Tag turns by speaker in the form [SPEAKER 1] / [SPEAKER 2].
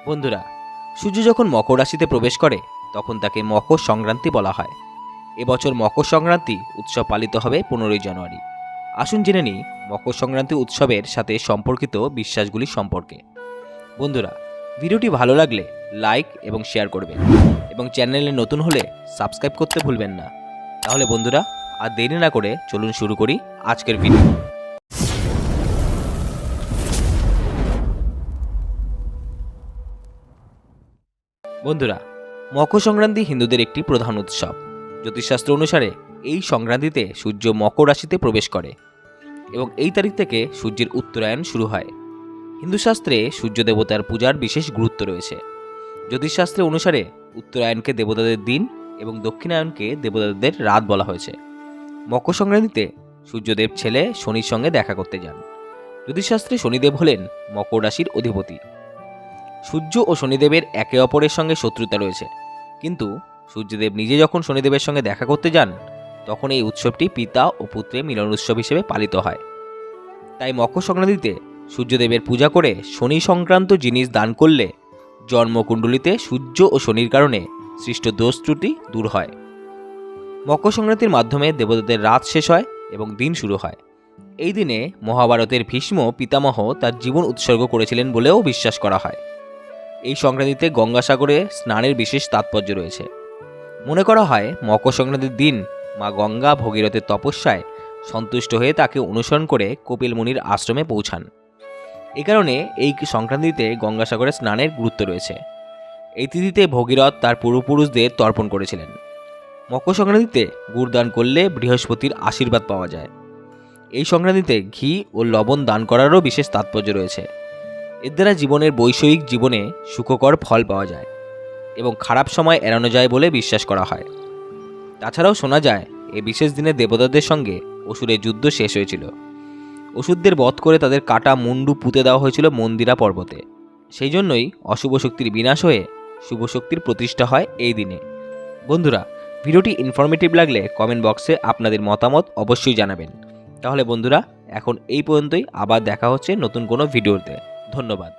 [SPEAKER 1] বন্ধুরা, সূর্য যখন মকর রাশিতে প্রবেশ করে তখন তাকে মকর সংক্রান্তি বলা হয়। এবছর মকর সংক্রান্তি উৎসব পালিত হবে 15ই জানুয়ারি। আসুন জেনে নিই মকর সংক্রান্তি উৎসবের সাথে সম্পর্কিত বিশ্বাসগুলি সম্পর্কে। বন্ধুরা, ভিডিওটি ভালো লাগলে লাইক এবং শেয়ার করবেন এবং চ্যানেলে নতুন হলে সাবস্ক্রাইব করতে ভুলবেন না। তাহলে বন্ধুরা, আর দেরি না করে চলুন শুরু করি আজকের ভিডিও। বন্ধুরা, মকর সংক্রান্তি হিন্দুদের একটি প্রধান উৎসব। জ্যোতিষশাস্ত্র অনুসারে এই সংক্রান্তিতে সূর্য মকর রাশিতে প্রবেশ করে এবং এই তারিখ থেকে সূর্যের উত্তরায়ণ শুরু হয়। হিন্দু শাস্ত্রে সূর্য দেবতার পূজার বিশেষ গুরুত্ব রয়েছে। জ্যোতিষশাস্ত্র অনুসারে উত্তরায়ণকে দেবতাদের দিন এবং দক্ষিণায়নকে দেবতাদের রাত বলা হয়েছে। মকর সংক্রান্তিতে সূর্যদেব ছেলে শনির সঙ্গে দেখা করতে যান। জ্যোতিষশাস্ত্রে শনিদেব হলেন মকর রাশির অধিপতি। সূর্য ও শনিদেবের একে অপরের সঙ্গে শত্রুতা রয়েছে, কিন্তু সূর্যদেব নিজে যখন শনিদেবের সঙ্গে দেখা করতে যান তখন এই উৎসবটি পিতা ও পুত্রের মিলন উৎসব হিসেবে পালিত হয়। তাই মকর সংক্রান্তিতে সূর্যদেবের পূজা করে শনি সংক্রান্ত জিনিস দান করলে জন্মকুণ্ডলিতে সূর্য ও শনির কারণে সৃষ্ট দোষ ত্রুটি দূর হয়। মকর সংক্রান্তির মাধ্যমে দেবতাদের রাত শেষ হয় এবং দিন শুরু হয়। এই দিনে মহাভারতের ভীষ্ম পিতামহ তার জীবন উৎসর্গ করেছিলেন বলেও বিশ্বাস করা হয়। এই সংক্রান্তিতে গঙ্গাসাগরে স্নানের বিশেষ তাৎপর্য রয়েছে। মনে করা হয় মকর সংক্রান্তির দিন মা গঙ্গা ভগীরথের তপস্যায় সন্তুষ্ট হয়ে তাকে অনুসরণ করে কপিল মুনির আশ্রমে পৌঁছান। এই কারণে এই সংক্রান্তিতে গঙ্গাসাগরে স্নানের গুরুত্ব রয়েছে। এই তিথিতে ভগীরথ তার পূর্বপুরুষদের তর্পণ করেছিলেন। মকর সংক্রান্তিতে গুড়দান করলে বৃহস্পতির আশীর্বাদ পাওয়া যায়। এই সংক্রান্তিতে ঘি ও লবণ দান করারও বিশেষ তাৎপর্য রয়েছে। এর দ্বারা জীবনের বৈষয়িক জীবনে সুখকর ফল পাওয়া যায় এবং খারাপ সময় এড়ানো যায় বলে বিশ্বাস করা হয়। তাছাড়াও শোনা যায় এই বিশেষ দিনে দেবতাদের সঙ্গে অসুরের যুদ্ধ শেষ হয়েছিল। অসুরদের বধ করে তাদের কাটা মুন্ডু পুঁতে দেওয়া হয়েছিল মন্দিরা পর্বতে। সেই জন্যই অশুভ শক্তির বিনাশ হয়ে শুভ শক্তির প্রতিষ্ঠা হয় এই দিনে। বন্ধুরা, ভিডিওটি ইনফরমেটিভ লাগলে কমেন্ট বক্সে আপনাদের মতামত অবশ্যই জানাবেন। তাহলে বন্ধুরা, এখন এই পর্যন্তই। আবার দেখা হচ্ছে নতুন কোনো ভিডিওতে। ধন্যবাদ।